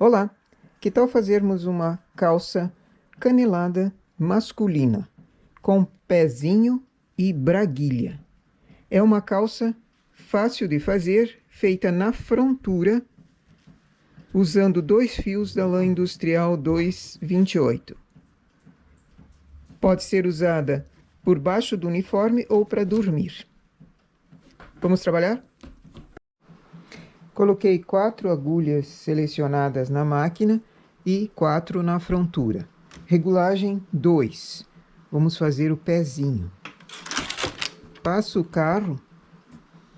Olá, que tal fazermos uma calça canelada masculina com pezinho e braguilha? É uma calça fácil de fazer, feita na frontura, usando 2 fios da lã industrial 228. Pode ser usada por baixo do uniforme ou para dormir. Vamos trabalhar? Coloquei 4 agulhas selecionadas na máquina e 4 na frontura. Regulagem 2. Vamos fazer o pezinho. Passo o carro.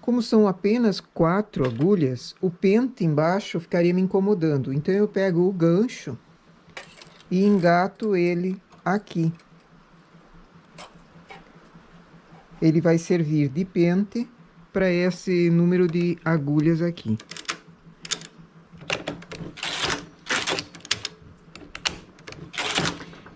Como são apenas 4 agulhas, o pente embaixo ficaria me incomodando. Então eu pego o gancho e engato ele aqui. Ele vai servir de pente para esse número de agulhas aqui.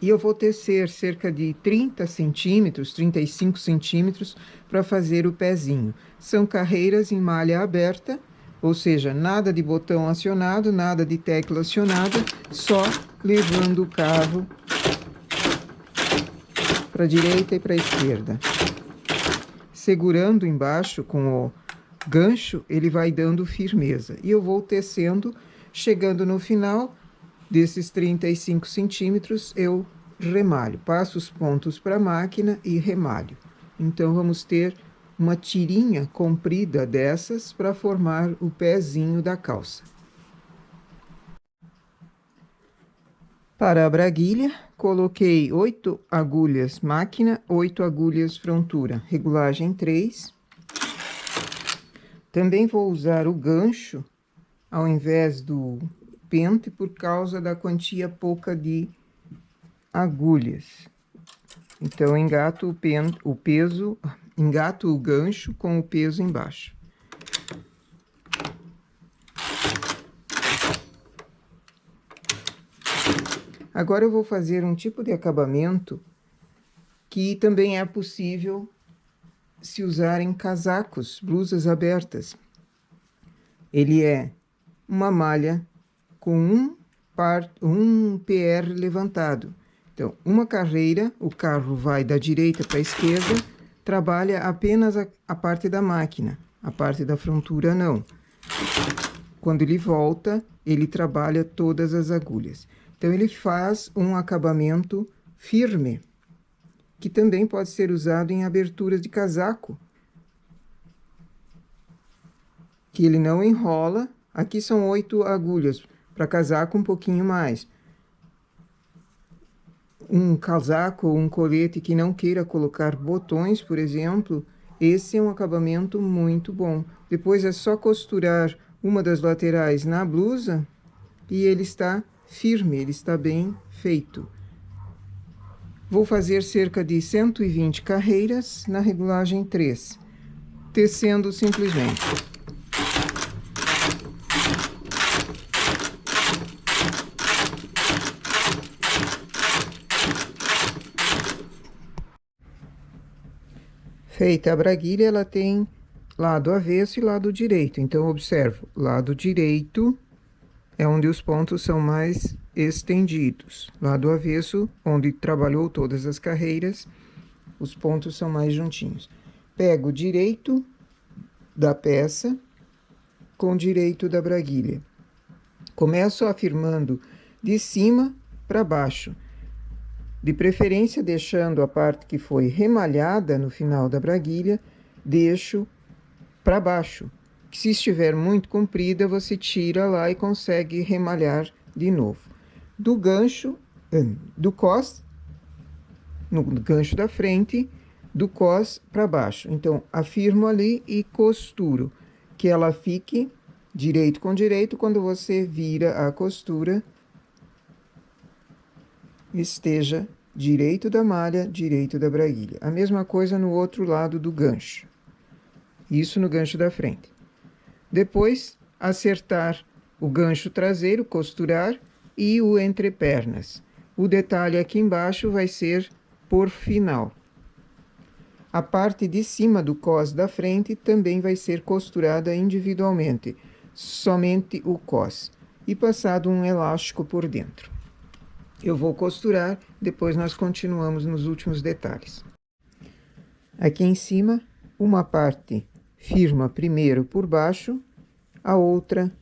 E eu vou tecer cerca de 30 centímetros, 35 centímetros, para fazer o pezinho. São carreiras em malha aberta, ou seja, nada de botão acionado, nada de tecla acionada, só levando o carro para a direita e para a esquerda. Segurando embaixo com o gancho, ele vai dando firmeza. E eu vou tecendo, chegando no final desses 35 centímetros, eu remalho. Passo os pontos para a máquina e remalho. Então, vamos ter uma tirinha comprida dessas para formar o pezinho da calça. Para a braguilha, coloquei 8 agulhas máquina, 8 agulhas frontura, regulagem 3. Também vou usar o gancho ao invés do pente por causa da quantia pouca de agulhas. Então, engato engato o gancho com o peso embaixo. Agora eu vou fazer um tipo de acabamento que também é possível se usar em casacos, blusas abertas. Ele é uma malha com um PR levantado. Então, uma carreira, o carro vai da direita para a esquerda, trabalha apenas a parte da máquina, a parte da frontura não. Quando ele volta, ele trabalha todas as agulhas. Então, ele faz um acabamento firme, que também pode ser usado em aberturas de casaco, que ele não enrola. Aqui são 8 agulhas, para casaco um pouquinho mais. Um casaco ou um colete que não queira colocar botões, por exemplo, esse é um acabamento muito bom. Depois é só costurar uma das laterais na blusa e ele está firme, ele está bem feito. Vou fazer cerca de 120 carreiras na regulagem 3, tecendo simplesmente. Feita a braguilha, ela tem lado avesso e lado direito. Então, observo, lado direito é onde os pontos são mais estendidos. Lado avesso, onde trabalhou todas as carreiras, os pontos são mais juntinhos. Pego o direito da peça com o direito da braguilha. Começo afirmando de cima para baixo. De preferência, deixando a parte que foi remalhada no final da braguilha, deixo para baixo. Se estiver muito comprida, você tira lá e consegue remalhar de novo. Do gancho, do cós, no gancho da frente, do cós para baixo. Então, afirmo ali e costuro, que ela fique direito com direito. Quando você vira a costura, esteja direito da malha, direito da braguilha. A mesma coisa no outro lado do gancho. Isso no gancho da frente. Depois, acertar o gancho traseiro, costurar, e o entrepernas. O detalhe aqui embaixo vai ser por final. A parte de cima do cós da frente também vai ser costurada individualmente, somente o cós. e passado um elástico por dentro. Eu vou costurar, depois nós continuamos nos últimos detalhes. Aqui em cima, uma parte firma primeiro por baixo, a outra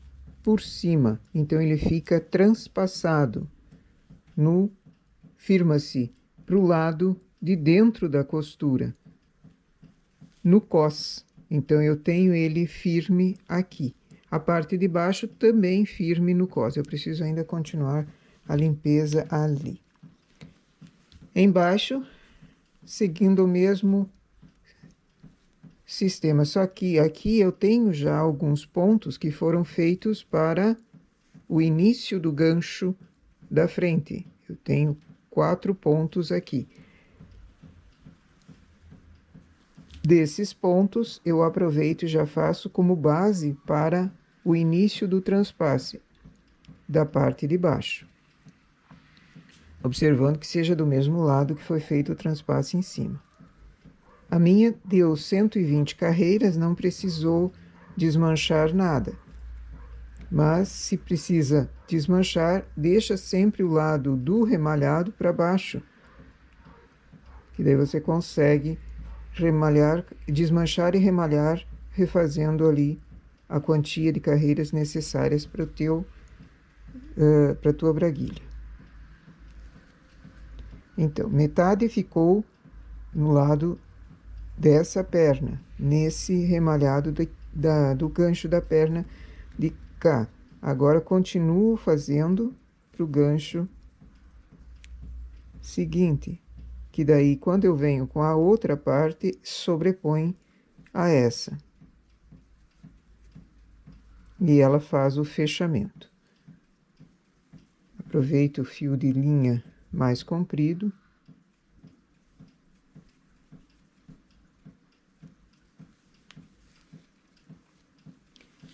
por cima. Então, ele fica transpassado. Firma-se para o lado de dentro da costura, no cós. Então, eu tenho ele firme aqui. A parte de baixo também firme no cós. Eu preciso ainda continuar a limpeza ali. Embaixo, seguindo o mesmo sistema, só que aqui eu tenho já alguns pontos que foram feitos para o início do gancho da frente. Eu tenho 4 pontos aqui. Desses pontos, eu aproveito e já faço como base para o início do transpasse da parte de baixo. Observando que seja do mesmo lado que foi feito o transpasse em cima. A minha deu 120 carreiras, não precisou desmanchar nada. Mas, se precisa desmanchar, deixa sempre o lado do remalhado para baixo. Que daí você consegue remalhar, desmanchar e remalhar, refazendo ali a quantia de carreiras necessárias para a tua braguilha. Então, metade ficou no lado dessa perna, nesse remalhado do gancho da perna de cá. Agora, continuo fazendo para o gancho seguinte, que daí, quando eu venho com a outra parte, sobrepõe a essa. E ela faz o fechamento. Aproveito o fio de linha mais comprido.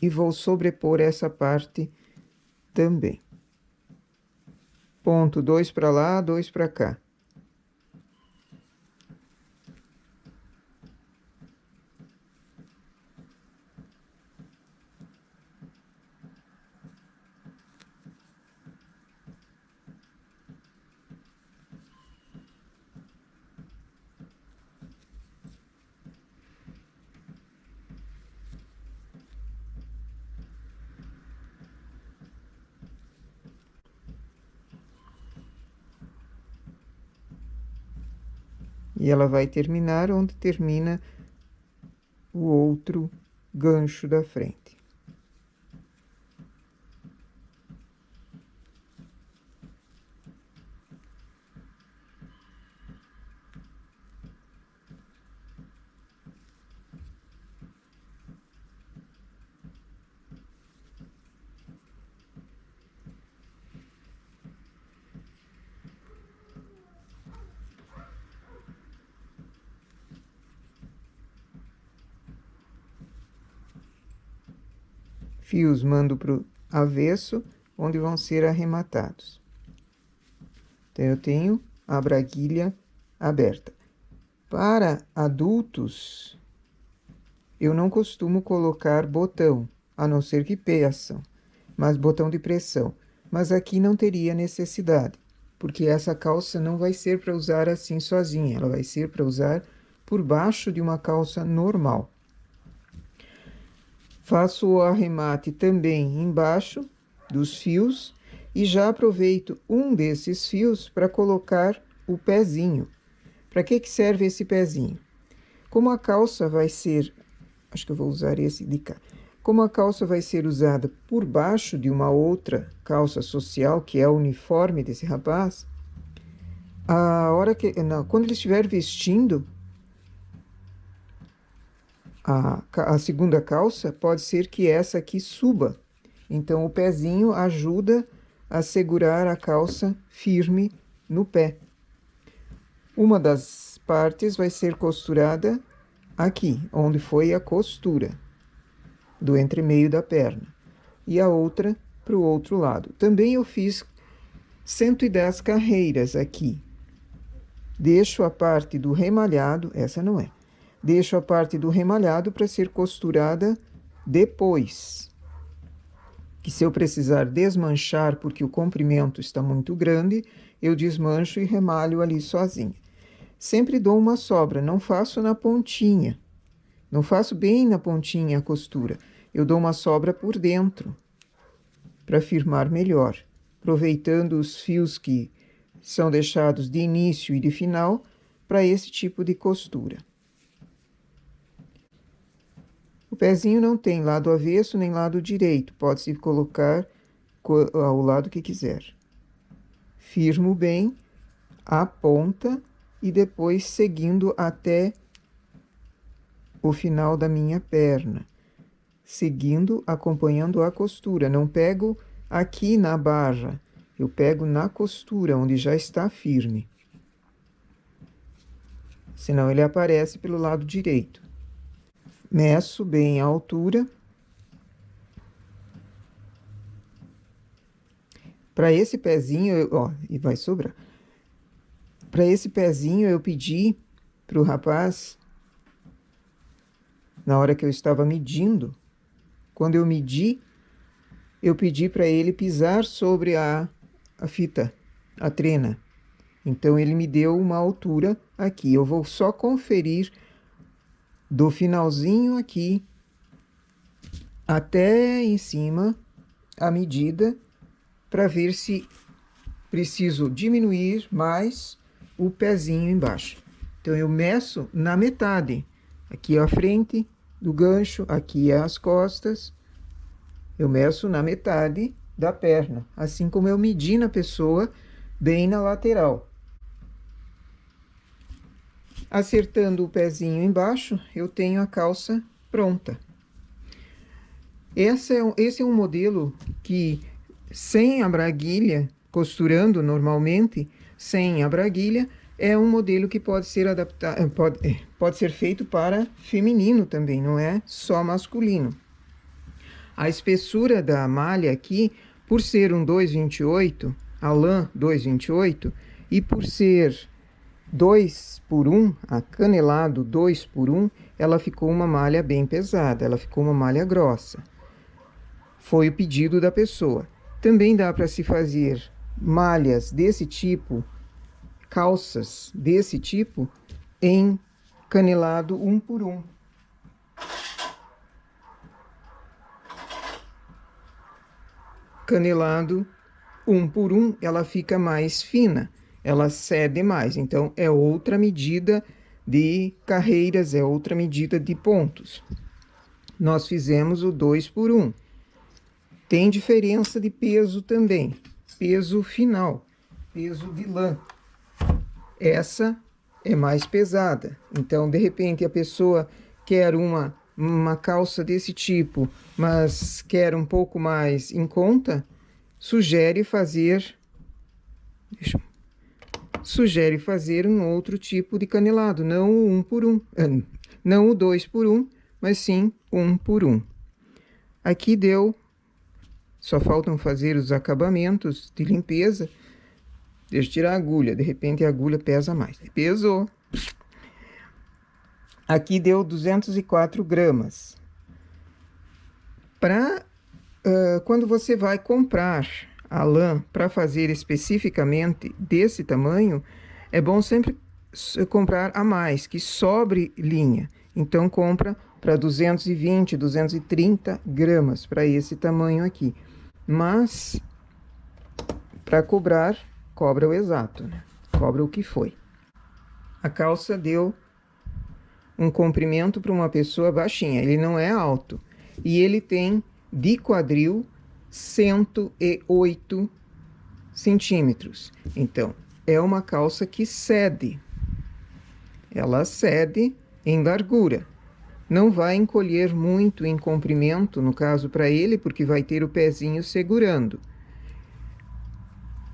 E vou sobrepor essa parte também. Ponto 2 para lá, 2 para cá. E ela vai terminar onde termina o outro gancho da frente. Fios mando para o avesso, onde vão ser arrematados. Então, eu tenho a braguilha aberta. Para adultos, eu não costumo colocar botão, a não ser que peçam, mas botão de pressão. Mas aqui não teria necessidade, porque essa calça não vai ser para usar assim sozinha, ela vai ser para usar por baixo de uma calça normal. Faço o arremate também embaixo dos fios e já aproveito um desses fios para colocar o pezinho. Para que serve esse pezinho? Como a calça vai ser, acho que eu vou usar esse de cá. Como a calça vai ser usada por baixo de uma outra calça social, que é o uniforme desse rapaz, quando ele estiver vestindo a segunda calça, pode ser que essa aqui suba. Então, o pezinho ajuda a segurar a calça firme no pé. Uma das partes vai ser costurada aqui, onde foi a costura do entremeio da perna. E a outra para o outro lado. Também eu fiz 110 carreiras aqui. Deixo a parte do remalhado, essa não é. Deixo a parte do remalhado para ser costurada depois. que se eu precisar desmanchar porque o comprimento está muito grande, eu desmancho e remalho ali sozinha. Sempre dou uma sobra, não faço na pontinha, não faço bem na pontinha a costura, eu dou uma sobra por dentro, para firmar melhor, aproveitando os fios que são deixados de início e de final para esse tipo de costura. O pezinho não tem lado avesso nem lado direito, pode-se colocar ao lado que quiser. Firmo bem a ponta e depois seguindo até o final da minha perna, seguindo, acompanhando a costura. Não pego aqui na barra, eu pego na costura, onde já está firme. Senão ele aparece pelo lado direito. Meço bem a altura. Para esse pezinho, ó, e vai sobrar. Para esse pezinho eu pedi para o rapaz, na hora que eu estava medindo, quando eu medi, eu pedi para ele pisar sobre a fita, a trena. Então ele me deu uma altura aqui. Eu vou só conferir do finalzinho aqui até em cima a medida para ver se preciso diminuir mais o pezinho embaixo. Então eu meço na metade. Aqui é a frente do gancho, aqui é as costas. Eu meço na metade da perna, assim como eu medi na pessoa, bem na lateral. Acertando o pezinho embaixo, eu tenho a calça pronta. Esse é um modelo que, sem a braguilha, costurando normalmente, sem a braguilha, é um modelo que pode ser adaptado, pode ser feito para feminino também, não é só masculino. A espessura da malha aqui, por ser um 2,28, a lã 2,28, e por ser 2 por 1, acanelado 2 por 1, ela ficou uma malha bem pesada, ela ficou uma malha grossa. Foi o pedido da pessoa. Também dá para se fazer malhas desse tipo, calças desse tipo, em canelado 1 por 1. Canelado 1 por 1, ela fica mais fina, ela cede mais. Então, é outra medida de carreiras, é outra medida de pontos. Nós fizemos o 2 por 1. Tem diferença de peso também, peso final, peso de lã. Essa é mais pesada, então de repente a pessoa quer uma calça desse tipo, mas quer um pouco mais em conta, sugere fazer um outro tipo de canelado, não o 1 por 1, não o 2 por 1, mas sim 1 por 1. Aqui deu. Só faltam fazer os acabamentos de limpeza. Deixa eu tirar a agulha. De repente a agulha pesa mais. Pesou. Aqui deu 204 gramas. Quando você vai comprar a lã para fazer especificamente desse tamanho, é bom sempre comprar a mais, que sobre linha. Então compra para 220, 230 gramas para esse tamanho aqui. Mas, para cobrar, cobra o exato, né? Cobra o que foi. A calça deu um comprimento para uma pessoa baixinha, ele não é alto. E ele tem de quadril 108 centímetros. Então, é uma calça que cede. Ela cede em largura. Não vai encolher muito em comprimento, no caso para ele, porque vai ter o pezinho segurando.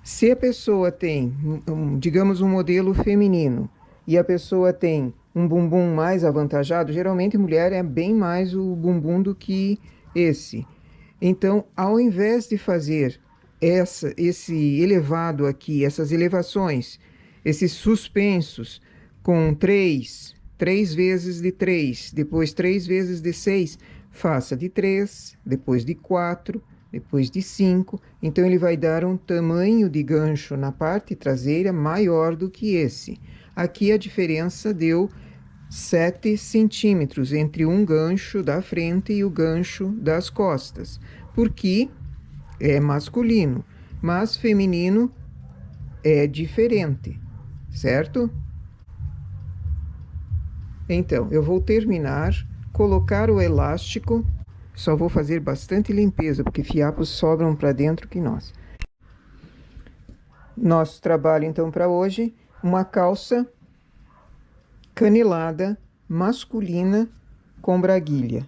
Se a pessoa tem, digamos, um modelo feminino, e a pessoa tem um bumbum mais avantajado, geralmente mulher é bem mais o bumbum do que esse. Então, ao invés de fazer esse elevado aqui, essas elevações, esses suspensos com 3 vezes de 3, depois 3 vezes de 6, faça de 3, depois de 4, depois de 5. Então, ele vai dar um tamanho de gancho na parte traseira maior do que esse. Aqui a diferença deu 7 centímetros entre um gancho da frente e o gancho das costas, porque é masculino, mas feminino é diferente, certo? Então, eu vou terminar, colocar o elástico, só vou fazer bastante limpeza, porque fiapos sobram para dentro que nós. Nosso trabalho, então, para hoje, uma calça canelada masculina com braguilha.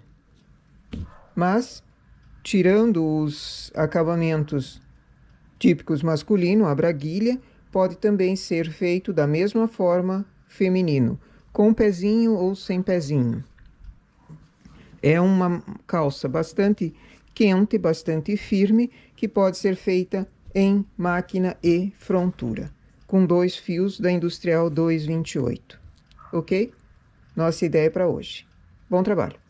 Mas, tirando os acabamentos típicos masculino, a braguilha pode também ser feito da mesma forma feminino, com pezinho ou sem pezinho. É uma calça bastante quente, bastante firme, que pode ser feita em máquina e frontura, com 2 fios da Industrial 228. Ok? Nossa ideia para hoje. Bom trabalho!